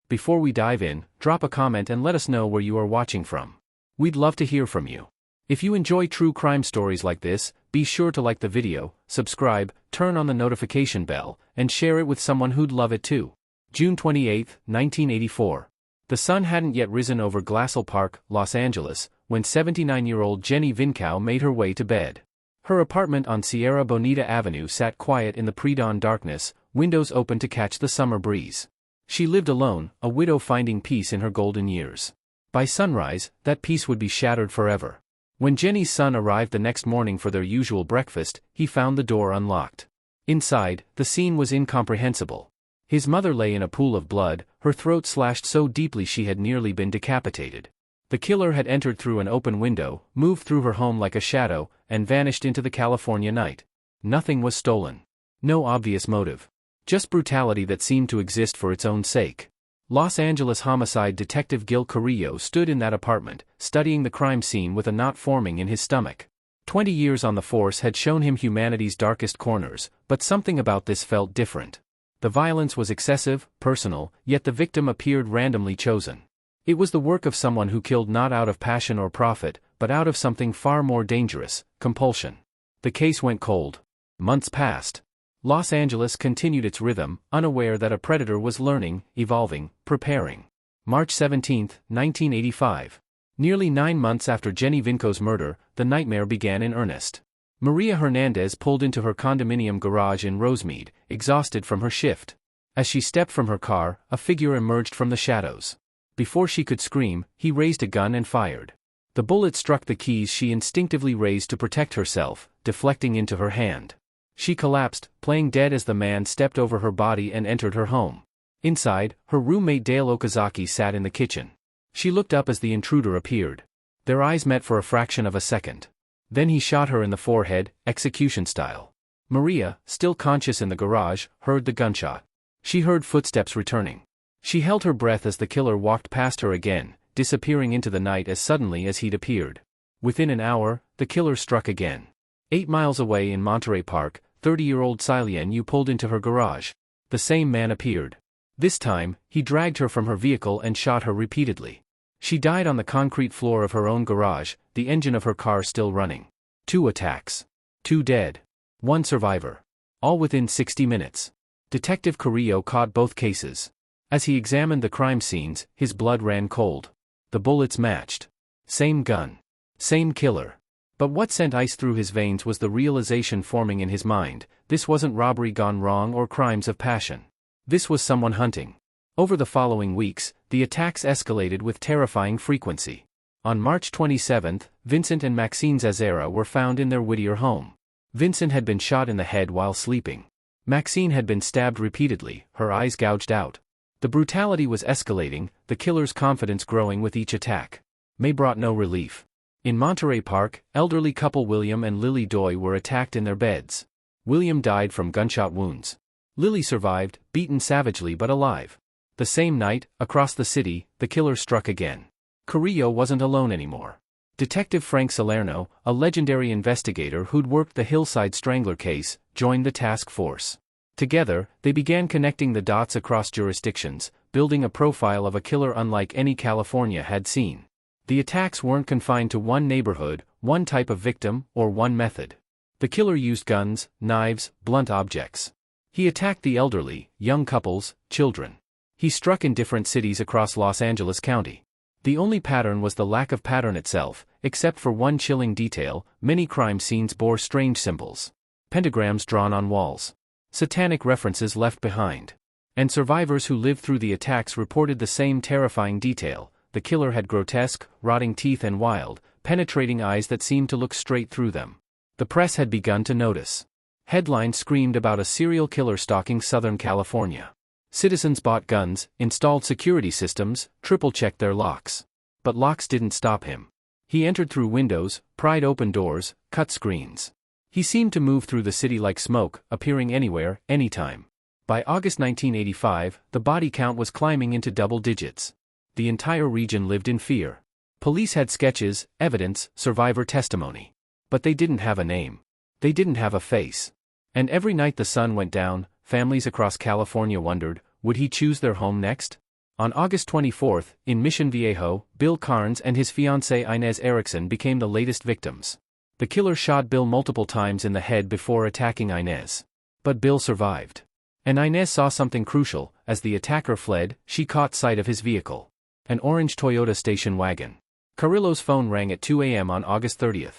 Before we dive in, drop a comment and let us know where you are watching from. We'd love to hear from you. If you enjoy true crime stories like this, be sure to like the video, subscribe, turn on the notification bell, and share it with someone who'd love it too. June 28, 1984. The sun hadn't yet risen over Glassell Park, Los Angeles, when 79-year-old Jenny Vinkow made her way to bed. Her apartment on Sierra Bonita Avenue sat quiet in the pre-dawn darkness, windows open to catch the summer breeze. She lived alone, a widow finding peace in her golden years. By sunrise, that peace would be shattered forever. When Jenny's son arrived the next morning for their usual breakfast, he found the door unlocked. Inside, the scene was incomprehensible. His mother lay in a pool of blood, her throat slashed so deeply she had nearly been decapitated. The killer had entered through an open window, moved through her home like a shadow, and vanished into the California night. Nothing was stolen. No obvious motive. Just brutality that seemed to exist for its own sake. Los Angeles homicide detective Gil Carrillo stood in that apartment, studying the crime scene with a knot forming in his stomach. 20 years on the force had shown him humanity's darkest corners, but something about this felt different. The violence was excessive, personal, yet the victim appeared randomly chosen. It was the work of someone who killed not out of passion or profit, but out of something far more dangerous, compulsion. The case went cold. Months passed. Los Angeles continued its rhythm, unaware that a predator was learning, evolving, preparing. March 17, 1985. Nearly 9 months after Jenny Vinkow's murder, the nightmare began in earnest. Maria Hernandez pulled into her condominium garage in Rosemead, exhausted from her shift. As she stepped from her car, a figure emerged from the shadows. Before she could scream, he raised a gun and fired. The bullet struck the keys she instinctively raised to protect herself, deflecting into her hand. She collapsed, playing dead as the man stepped over her body and entered her home. Inside, her roommate Dale Okazaki sat in the kitchen. She looked up as the intruder appeared. Their eyes met for a fraction of a second. Then he shot her in the forehead, execution style. Maria, still conscious in the garage, heard the gunshot. She heard footsteps returning. She held her breath as the killer walked past her again, disappearing into the night as suddenly as he'd appeared. Within an hour, the killer struck again. 8 miles away in Monterey Park, 30-year-old Silien Yu pulled into her garage. The same man appeared. This time, he dragged her from her vehicle and shot her repeatedly. She died on the concrete floor of her own garage, the engine of her car still running. 2 attacks. 2 dead. 1 survivor. All within 60 minutes. Detective Carrillo caught both cases. As he examined the crime scenes, his blood ran cold. The bullets matched. Same gun. Same killer. But what sent ice through his veins was the realization forming in his mind: this wasn't robbery gone wrong or crimes of passion. This was someone hunting. Over the following weeks, the attacks escalated with terrifying frequency. On March 27, Vincent and Maxine Zazera were found in their Whittier home. Vincent had been shot in the head while sleeping. Maxine had been stabbed repeatedly, her eyes gouged out. The brutality was escalating, the killer's confidence growing with each attack. May brought no relief. In Monterey Park, elderly couple William and Lily Doy were attacked in their beds. William died from gunshot wounds. Lily survived, beaten savagely but alive. The same night, across the city, the killer struck again. Carrillo wasn't alone anymore. Detective Frank Salerno, a legendary investigator who'd worked the Hillside Strangler case, joined the task force. Together, they began connecting the dots across jurisdictions, building a profile of a killer unlike any California had seen. The attacks weren't confined to one neighborhood, one type of victim, or one method. The killer used guns, knives, blunt objects. He attacked the elderly, young couples, children. He struck in different cities across Los Angeles County. The only pattern was the lack of pattern itself, except for one chilling detail: many crime scenes bore strange symbols. Pentagrams drawn on walls. Satanic references left behind. And survivors who lived through the attacks reported the same terrifying detail: the killer had grotesque, rotting teeth and wild, penetrating eyes that seemed to look straight through them. The press had begun to notice. Headlines screamed about a serial killer stalking Southern California. Citizens bought guns, installed security systems, triple-checked their locks. But locks didn't stop him. He entered through windows, pried open doors, cut screens. He seemed to move through the city like smoke, appearing anywhere, anytime. By August 1985, the body count was climbing into double digits. The entire region lived in fear. Police had sketches, evidence, survivor testimony. But they didn't have a name. They didn't have a face. And every night the sun went down, families across California wondered, would he choose their home next? On August 24, in Mission Viejo, Bill Carnes and his fiancée Inez Erickson became the latest victims. The killer shot Bill multiple times in the head before attacking Inez. But Bill survived. And Inez saw something crucial. As the attacker fled, she caught sight of his vehicle. An orange Toyota station wagon. Carrillo's phone rang at 2 a.m. on August 30.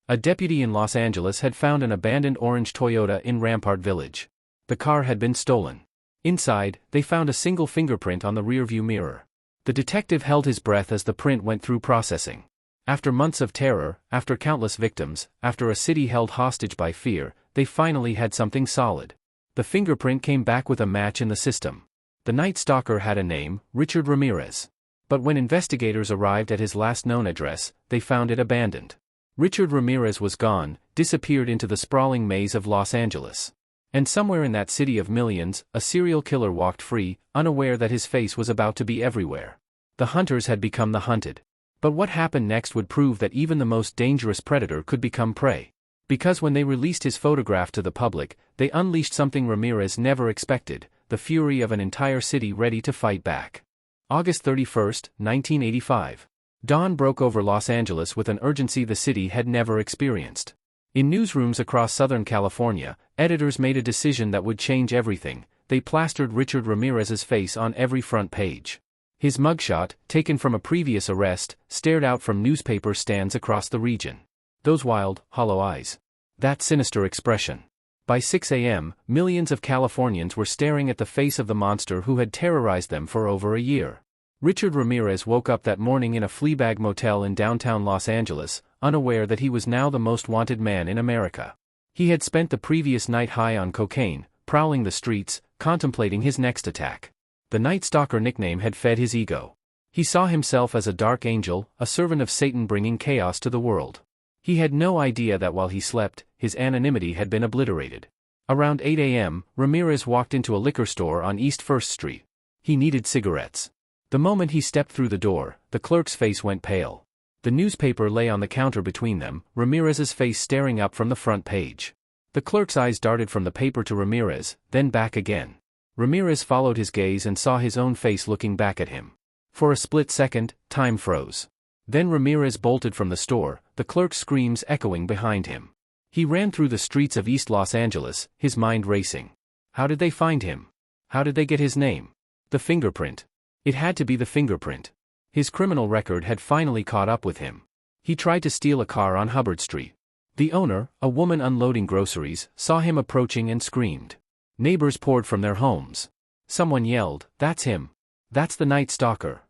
A deputy in Los Angeles had found an abandoned orange Toyota in Rampart Village. The car had been stolen. Inside, they found a single fingerprint on the rearview mirror. The detective held his breath as the print went through processing. After months of terror, after countless victims, after a city held hostage by fear, they finally had something solid. The fingerprint came back with a match in the system. The Night Stalker had a name, Richard Ramirez. But when investigators arrived at his last known address, they found it abandoned. Richard Ramirez was gone, disappeared into the sprawling maze of Los Angeles. And somewhere in that city of millions, a serial killer walked free, unaware that his face was about to be everywhere. The hunters had become the hunted. But what happened next would prove that even the most dangerous predator could become prey. Because when they released his photograph to the public, they unleashed something Ramirez never expected, the fury of an entire city ready to fight back. August 31, 1985. Dawn broke over Los Angeles with an urgency the city had never experienced. In newsrooms across Southern California, editors made a decision that would change everything. They plastered Richard Ramirez's face on every front page. His mugshot, taken from a previous arrest, stared out from newspaper stands across the region. Those wild, hollow eyes. That sinister expression. By 6 a.m., millions of Californians were staring at the face of the monster who had terrorized them for over a year. Richard Ramirez woke up that morning in a Fleabag motel in downtown Los Angeles, unaware that he was now the most wanted man in America. He had spent the previous night high on cocaine, prowling the streets, contemplating his next attack. The Night Stalker nickname had fed his ego. He saw himself as a dark angel, a servant of Satan bringing chaos to the world. He had no idea that while he slept, his anonymity had been obliterated. Around 8 a.m., Ramirez walked into a liquor store on East 1st Street. He needed cigarettes. The moment he stepped through the door, the clerk's face went pale. The newspaper lay on the counter between them, Ramirez's face staring up from the front page. The clerk's eyes darted from the paper to Ramirez, then back again. Ramirez followed his gaze and saw his own face looking back at him. For a split second, time froze. Then Ramirez bolted from the store, the clerk's screams echoing behind him. He ran through the streets of East Los Angeles, his mind racing. How did they find him? How did they get his name? The fingerprint. It had to be the fingerprint. His criminal record had finally caught up with him. He tried to steal a car on Hubbard Street. The owner, a woman unloading groceries, saw him approaching and screamed. Neighbors poured from their homes. Someone yelled, "That's him. That's the Night Stalker."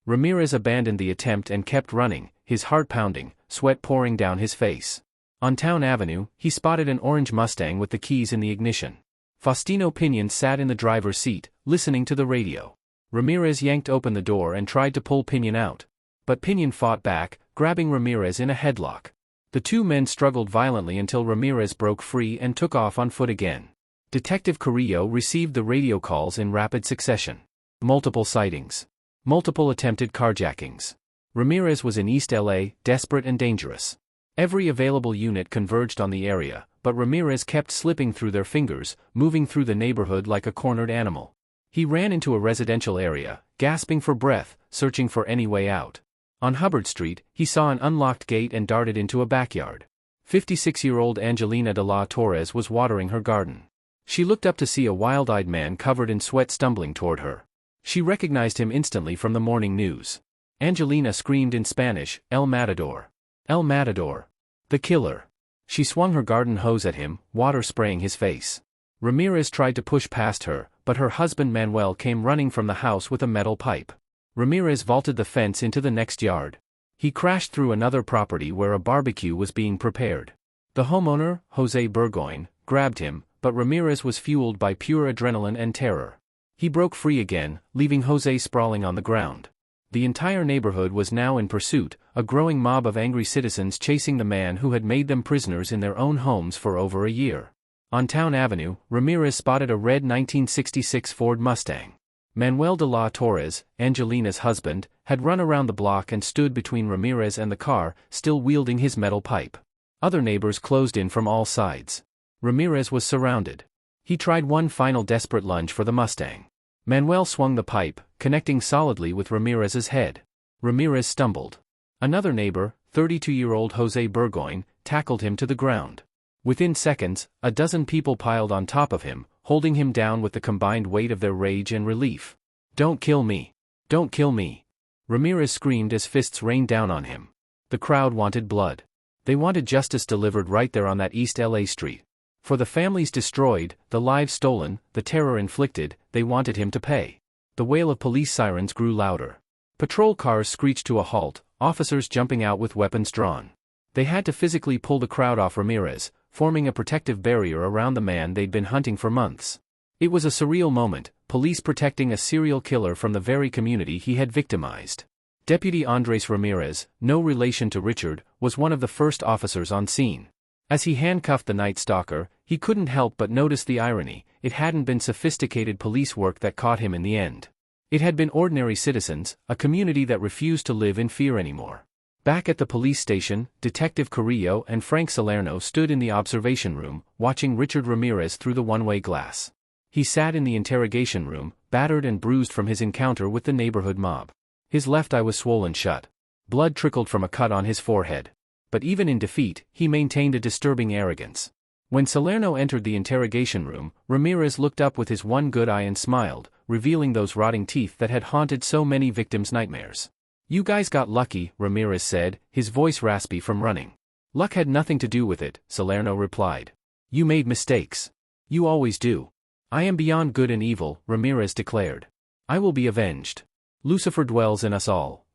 Ramirez abandoned the attempt and kept running, his heart pounding, sweat pouring down his face. On Town Avenue, he spotted an orange Mustang with the keys in the ignition. Faustino Pinion sat in the driver's seat, listening to the radio. Ramirez yanked open the door and tried to pull Pinion out. But Pinion fought back, grabbing Ramirez in a headlock. The two men struggled violently until Ramirez broke free and took off on foot again. Detective Carrillo received the radio calls in rapid succession. Multiple sightings. Multiple attempted carjackings. Ramirez was in East LA, desperate and dangerous. Every available unit converged on the area, but Ramirez kept slipping through their fingers, moving through the neighborhood like a cornered animal. He ran into a residential area, gasping for breath, searching for any way out. On Hubbard Street, he saw an unlocked gate and darted into a backyard. 56-year-old Angelina de la Torres was watering her garden. She looked up to see a wild-eyed man covered in sweat stumbling toward her. She recognized him instantly from the morning news. Angelina screamed in Spanish, "El Matador! El Matador! The killer!" She swung her garden hose at him, water spraying his face. Ramirez tried to push past her, but her husband Manuel came running from the house with a metal pipe. Ramirez vaulted the fence into the next yard. He crashed through another property where a barbecue was being prepared. The homeowner, Jose Burgoyne, grabbed him, but Ramirez was fueled by pure adrenaline and terror. He broke free again, leaving Jose sprawling on the ground. The entire neighborhood was now in pursuit, a growing mob of angry citizens chasing the man who had made them prisoners in their own homes for over a year. On Town Avenue, Ramirez spotted a red 1966 Ford Mustang. Manuel de la Torres, Angelina's husband, had run around the block and stood between Ramirez and the car, still wielding his metal pipe. Other neighbors closed in from all sides. Ramirez was surrounded. He tried one final desperate lunge for the Mustang. Manuel swung the pipe, connecting solidly with Ramirez's head. Ramirez stumbled. Another neighbor, 32-year-old Jose Burgoyne, tackled him to the ground. Within seconds, a dozen people piled on top of him, holding him down with the combined weight of their rage and relief. "Don't kill me! Don't kill me!" Ramirez screamed as fists rained down on him. The crowd wanted blood. They wanted justice delivered right there on that East LA street. For the families destroyed, the lives stolen, the terror inflicted, they wanted him to pay. The wail of police sirens grew louder. Patrol cars screeched to a halt, officers jumping out with weapons drawn. They had to physically pull the crowd off Ramirez, forming a protective barrier around the man they'd been hunting for months. It was a surreal moment, police protecting a serial killer from the very community he had victimized. Deputy Andres Ramirez, no relation to Richard, was one of the first officers on scene. As he handcuffed the Night Stalker, he couldn't help but notice the irony. It hadn't been sophisticated police work that caught him in the end. It had been ordinary citizens, a community that refused to live in fear anymore. Back at the police station, Detective Carrillo and Frank Salerno stood in the observation room, watching Richard Ramirez through the one-way glass. He sat in the interrogation room, battered and bruised from his encounter with the neighborhood mob. His left eye was swollen shut. Blood trickled from a cut on his forehead. But even in defeat, he maintained a disturbing arrogance. When Salerno entered the interrogation room, Ramirez looked up with his one good eye and smiled, revealing those rotting teeth that had haunted so many victims' nightmares. "You guys got lucky," Ramirez said, his voice raspy from running. "Luck had nothing to do with it," Salerno replied. "You made mistakes. You always do." "I am beyond good and evil," Ramirez declared. "I will be avenged. Lucifer dwells in us all."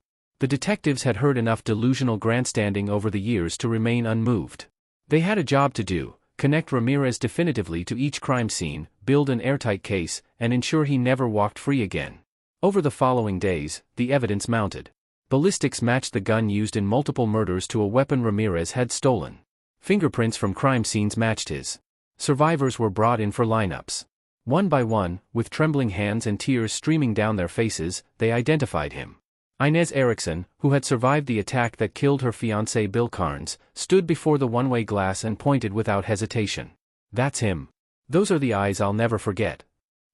The detectives had heard enough delusional grandstanding over the years to remain unmoved. They had a job to do: connect Ramirez definitively to each crime scene, build an airtight case, and ensure he never walked free again. Over the following days, the evidence mounted. Ballistics matched the gun used in multiple murders to a weapon Ramirez had stolen. Fingerprints from crime scenes matched his. Survivors were brought in for lineups. One by one, with trembling hands and tears streaming down their faces, they identified him. Inez Erickson, who had survived the attack that killed her fiancé Bill Carnes, stood before the one-way glass and pointed without hesitation. "That's him. Those are the eyes I'll never forget."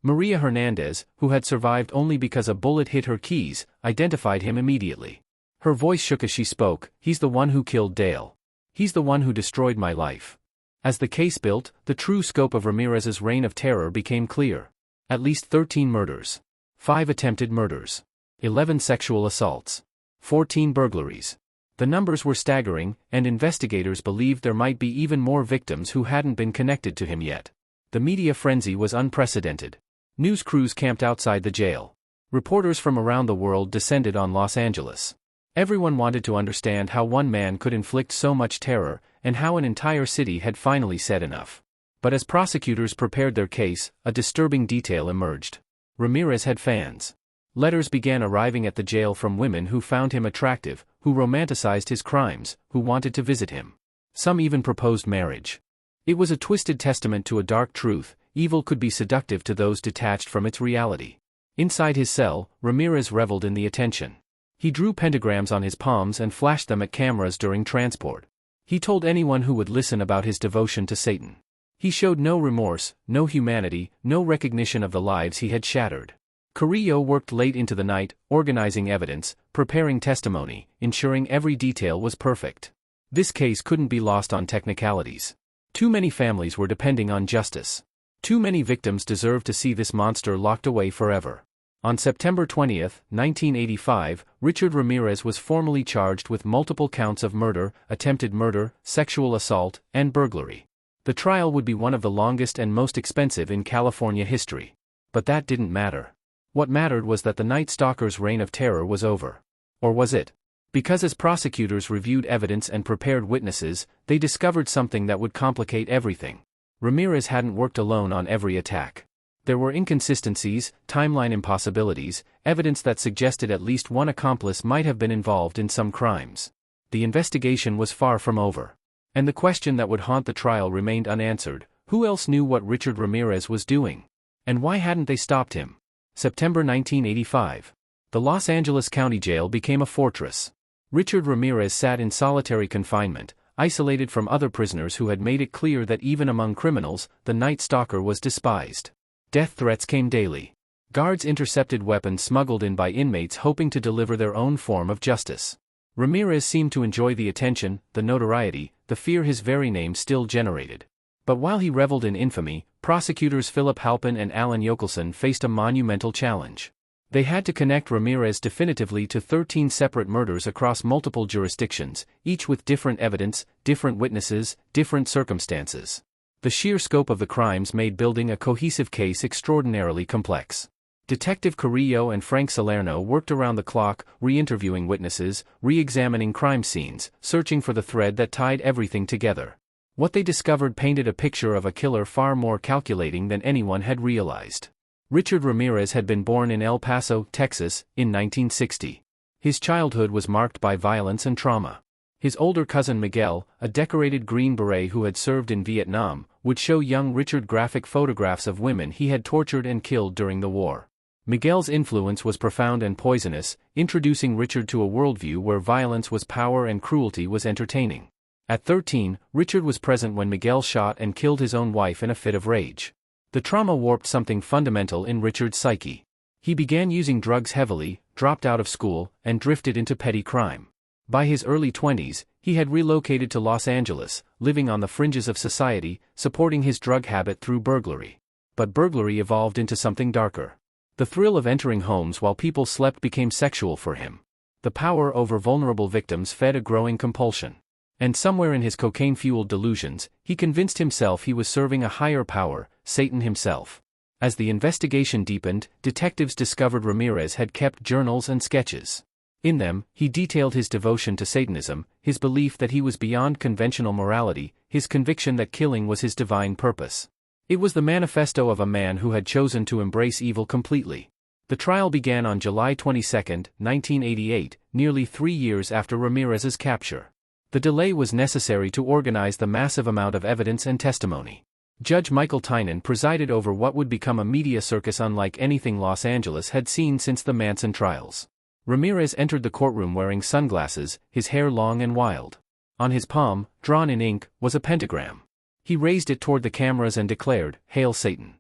Maria Hernandez, who had survived only because a bullet hit her keys, identified him immediately. Her voice shook as she spoke. "He's the one who killed Dale. He's the one who destroyed my life." As the case built, the true scope of Ramirez's reign of terror became clear. At least 13 murders. 5 attempted murders. 11 sexual assaults. 14 burglaries. The numbers were staggering, and investigators believed there might be even more victims who hadn't been connected to him yet. The media frenzy was unprecedented. News crews camped outside the jail. Reporters from around the world descended on Los Angeles. Everyone wanted to understand how one man could inflict so much terror, and how an entire city had finally said enough. But as prosecutors prepared their case, a disturbing detail emerged. Ramirez had fans. Letters began arriving at the jail from women who found him attractive, who romanticized his crimes, who wanted to visit him. Some even proposed marriage. It was a twisted testament to a dark truth: evil could be seductive to those detached from its reality. Inside his cell, Ramirez reveled in the attention. He drew pentagrams on his palms and flashed them at cameras during transport. He told anyone who would listen about his devotion to Satan. He showed no remorse, no humanity, no recognition of the lives he had shattered. Carrillo worked late into the night, organizing evidence, preparing testimony, ensuring every detail was perfect. This case couldn't be lost on technicalities. Too many families were depending on justice. Too many victims deserved to see this monster locked away forever. On September 20, 1985, Richard Ramirez was formally charged with multiple counts of murder, attempted murder, sexual assault, and burglary. The trial would be one of the longest and most expensive in California history. But that didn't matter. What mattered was that the Night Stalker's reign of terror was over. Or was it? Because as prosecutors reviewed evidence and prepared witnesses, they discovered something that would complicate everything. Ramirez hadn't worked alone on every attack. There were inconsistencies, timeline impossibilities, evidence that suggested at least one accomplice might have been involved in some crimes. The investigation was far from over. And the question that would haunt the trial remained unanswered: who else knew what Richard Ramirez was doing? And why hadn't they stopped him? September 1985. The Los Angeles County Jail became a fortress. Richard Ramirez sat in solitary confinement, isolated from other prisoners who had made it clear that even among criminals, the Night Stalker was despised. Death threats came daily. Guards intercepted weapons smuggled in by inmates hoping to deliver their own form of justice. Ramirez seemed to enjoy the attention, the notoriety, the fear his very name still generated. But while he reveled in infamy, prosecutors Philip Halpin and Alan Yokelson faced a monumental challenge. They had to connect Ramirez definitively to 13 separate murders across multiple jurisdictions, each with different evidence, different witnesses, different circumstances. The sheer scope of the crimes made building a cohesive case extraordinarily complex. Detective Carrillo and Frank Salerno worked around the clock, re-interviewing witnesses, re-examining crime scenes, searching for the thread that tied everything together. What they discovered painted a picture of a killer far more calculating than anyone had realized. Richard Ramirez had been born in El Paso, Texas, in 1960. His childhood was marked by violence and trauma. His older cousin Miguel, a decorated Green Beret who had served in Vietnam, would show young Richard graphic photographs of women he had tortured and killed during the war. Miguel's influence was profound and poisonous, introducing Richard to a worldview where violence was power and cruelty was entertaining. At 13, Richard was present when Miguel shot and killed his own wife in a fit of rage. The trauma warped something fundamental in Richard's psyche. He began using drugs heavily, dropped out of school, and drifted into petty crime. By his early 20s, he had relocated to Los Angeles, living on the fringes of society, supporting his drug habit through burglary. But burglary evolved into something darker. The thrill of entering homes while people slept became sexual for him. The power over vulnerable victims fed a growing compulsion. And somewhere in his cocaine-fueled delusions, he convinced himself he was serving a higher power, Satan himself. As the investigation deepened, detectives discovered Ramirez had kept journals and sketches. In them, he detailed his devotion to Satanism, his belief that he was beyond conventional morality, his conviction that killing was his divine purpose. It was the manifesto of a man who had chosen to embrace evil completely. The trial began on July 22, 1988, nearly 3 years after Ramirez's capture. The delay was necessary to organize the massive amount of evidence and testimony. Judge Michael Tynan presided over what would become a media circus unlike anything Los Angeles had seen since the Manson trials. Ramirez entered the courtroom wearing sunglasses, his hair long and wild. On his palm, drawn in ink, was a pentagram. He raised it toward the cameras and declared, "Hail Satan."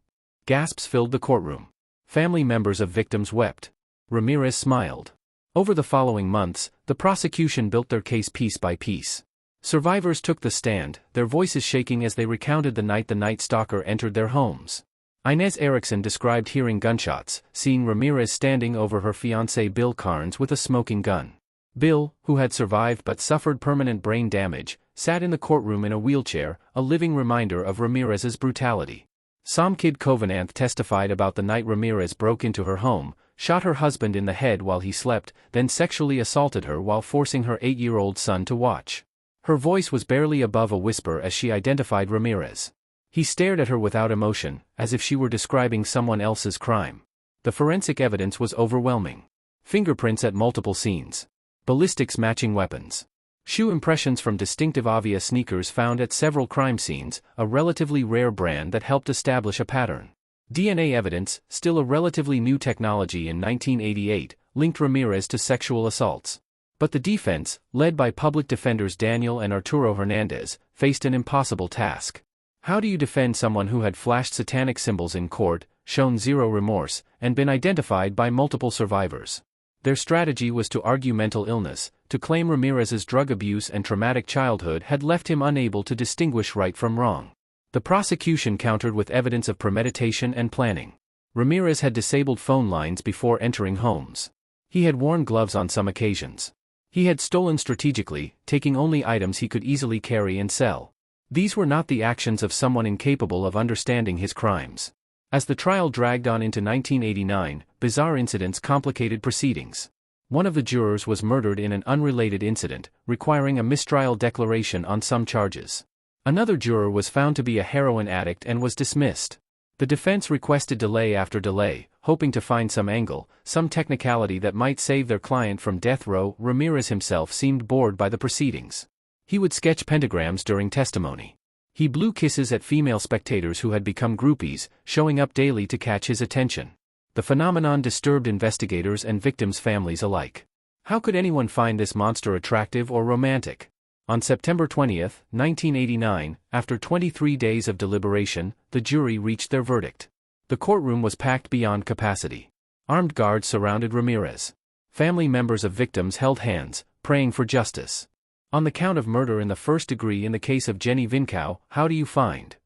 Gasps filled the courtroom. Family members of victims wept. Ramirez smiled. Over the following months, the prosecution built their case piece by piece. Survivors took the stand, their voices shaking as they recounted the night the Night Stalker entered their homes. Inez Erickson described hearing gunshots, seeing Ramirez standing over her fiancé Bill Carnes with a smoking gun. Bill, who had survived but suffered permanent brain damage, sat in the courtroom in a wheelchair, a living reminder of Ramirez's brutality. Somkid Kovananth testified about the night Ramirez broke into her home, shot her husband in the head while he slept, then sexually assaulted her while forcing her 8-year-old son to watch. Her voice was barely above a whisper as she identified Ramirez. He stared at her without emotion, as if she were describing someone else's crime. The forensic evidence was overwhelming. Fingerprints at multiple scenes. Ballistics matching weapons. Shoe impressions from distinctive Avia sneakers found at several crime scenes, a relatively rare brand that helped establish a pattern. DNA evidence, still a relatively new technology in 1988, linked Ramirez to sexual assaults. But the defense, led by public defenders Daniel and Arturo Hernandez, faced an impossible task. How do you defend someone who had flashed satanic symbols in court, shown zero remorse, and been identified by multiple survivors? Their strategy was to argue mental illness, to claim Ramirez's drug abuse and traumatic childhood had left him unable to distinguish right from wrong. The prosecution countered with evidence of premeditation and planning. Ramirez had disabled phone lines before entering homes. He had worn gloves on some occasions. He had stolen strategically, taking only items he could easily carry and sell. These were not the actions of someone incapable of understanding his crimes. As the trial dragged on into 1989, bizarre incidents complicated proceedings. One of the jurors was murdered in an unrelated incident, requiring a mistrial declaration on some charges. Another juror was found to be a heroin addict and was dismissed. The defense requested delay after delay, hoping to find some angle, some technicality that might save their client from death row. Ramirez himself seemed bored by the proceedings. He would sketch pentagrams during testimony. He blew kisses at female spectators who had become groupies, showing up daily to catch his attention. The phenomenon disturbed investigators and victims' families alike. How could anyone find this monster attractive or romantic? On September 20, 1989, after 23 days of deliberation, the jury reached their verdict. The courtroom was packed beyond capacity. Armed guards surrounded Ramirez. Family members of victims held hands, praying for justice. On the count of murder in the first degree in the case of Jenny Vincow, how do you find?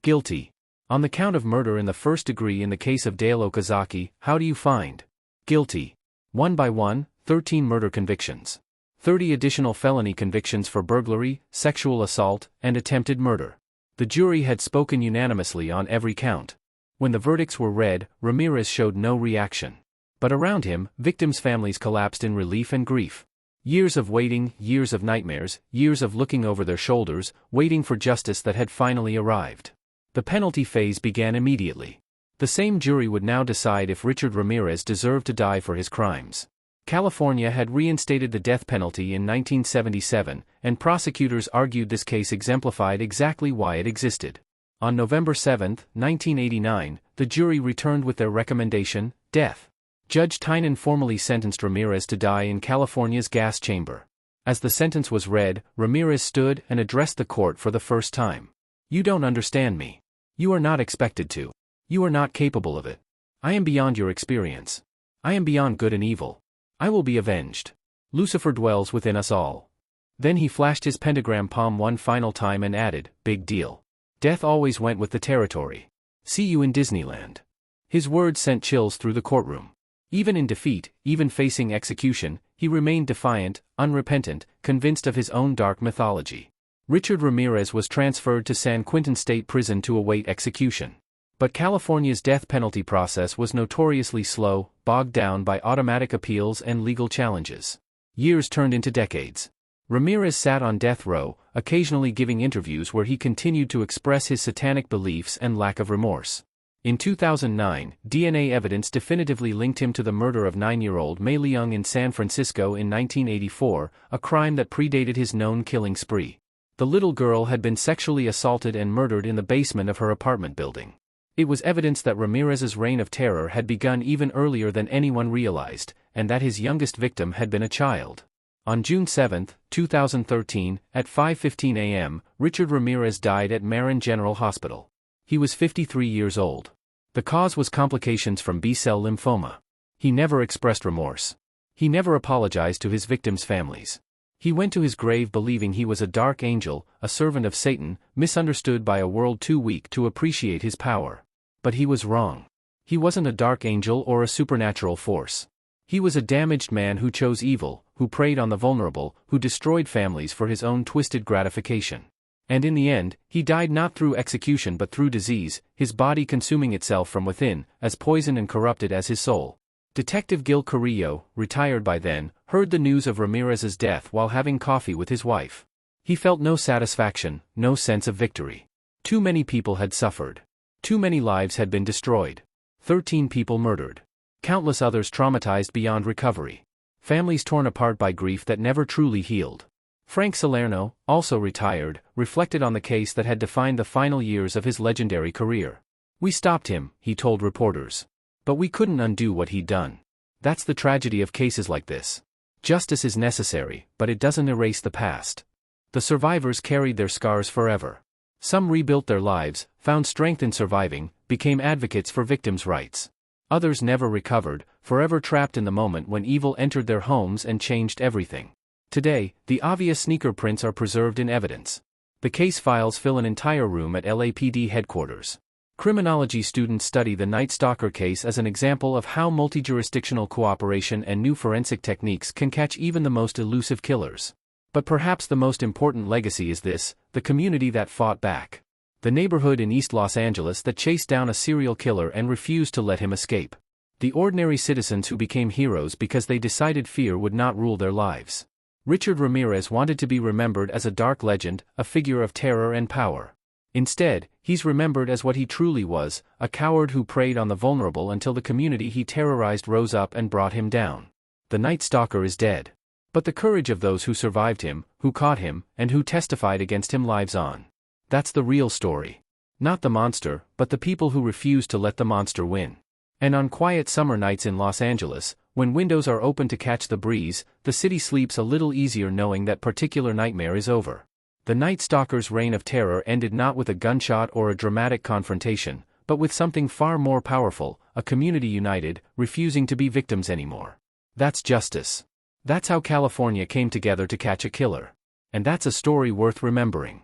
Guilty. On the count of murder in the first degree in the case of Dale Okazaki, how do you find? Guilty. One by one, 13 murder convictions. 30 additional felony convictions for burglary, sexual assault, and attempted murder. The jury had spoken unanimously on every count. When the verdicts were read, Ramirez showed no reaction. But around him, victims' families collapsed in relief and grief. Years of waiting, years of nightmares, years of looking over their shoulders, waiting for justice that had finally arrived. The penalty phase began immediately. The same jury would now decide if Richard Ramirez deserved to die for his crimes. California had reinstated the death penalty in 1977, and prosecutors argued this case exemplified exactly why it existed. On November 7, 1989, the jury returned with their recommendation, death. Judge Tynan formally sentenced Ramirez to die in California's gas chamber. As the sentence was read, Ramirez stood and addressed the court for the first time. "You don't understand me. You are not expected to. You are not capable of it. I am beyond your experience. I am beyond good and evil. I will be avenged. Lucifer dwells within us all." Then he flashed his pentagram palm one final time and added, "Big deal. Death always went with the territory. See you in Disneyland." His words sent chills through the courtroom. Even in defeat, even facing execution, he remained defiant, unrepentant, convinced of his own dark mythology. Richard Ramirez was transferred to San Quentin State Prison to await execution. But California's death penalty process was notoriously slow, bogged down by automatic appeals and legal challenges. Years turned into decades. Ramirez sat on death row, occasionally giving interviews where he continued to express his satanic beliefs and lack of remorse. In 2009, DNA evidence definitively linked him to the murder of 9-year-old Mei Leung in San Francisco in 1984, a crime that predated his known killing spree. The little girl had been sexually assaulted and murdered in the basement of her apartment building. It was evidence that Ramirez's reign of terror had begun even earlier than anyone realized, and that his youngest victim had been a child. On June 7, 2013, at 5:15 a.m., Richard Ramirez died at Marin General Hospital. He was 53 years old. The cause was complications from B-cell lymphoma. He never expressed remorse. He never apologized to his victims' families. He went to his grave believing he was a dark angel, a servant of Satan, misunderstood by a world too weak to appreciate his power. But he was wrong. He wasn't a dark angel or a supernatural force. He was a damaged man who chose evil, who preyed on the vulnerable, who destroyed families for his own twisted gratification. And in the end, he died not through execution but through disease, his body consuming itself from within, as poisoned and corrupted as his soul. Detective Gil Carrillo, retired by then, heard the news of Ramirez's death while having coffee with his wife. He felt no satisfaction, no sense of victory. Too many people had suffered. Too many lives had been destroyed. 13 people murdered. Countless others traumatized beyond recovery. Families torn apart by grief that never truly healed. Frank Salerno, also retired, reflected on the case that had defined the final years of his legendary career. "We stopped him," he told reporters. "But we couldn't undo what he'd done. That's the tragedy of cases like this. Justice is necessary, but it doesn't erase the past." The survivors carried their scars forever. Some rebuilt their lives, found strength in surviving, became advocates for victims' rights. Others never recovered, forever trapped in the moment when evil entered their homes and changed everything. Today, the obvious sneaker prints are preserved in evidence. The case files fill an entire room at LAPD headquarters. Criminology students study the Night Stalker case as an example of how multi-jurisdictional cooperation and new forensic techniques can catch even the most elusive killers. But perhaps the most important legacy is this: the community that fought back. The neighborhood in East Los Angeles that chased down a serial killer and refused to let him escape. The ordinary citizens who became heroes because they decided fear would not rule their lives. Richard Ramirez wanted to be remembered as a dark legend, a figure of terror and power. Instead, he's remembered as what he truly was, a coward who preyed on the vulnerable until the community he terrorized rose up and brought him down. The Night Stalker is dead. But the courage of those who survived him, who caught him, and who testified against him lives on. That's the real story. Not the monster, but the people who refuse to let the monster win. And on quiet summer nights in Los Angeles, when windows are open to catch the breeze, the city sleeps a little easier knowing that particular nightmare is over. The Night Stalker's reign of terror ended not with a gunshot or a dramatic confrontation, but with something far more powerful, a community united, refusing to be victims anymore. That's justice. That's how California came together to catch a killer. And that's a story worth remembering.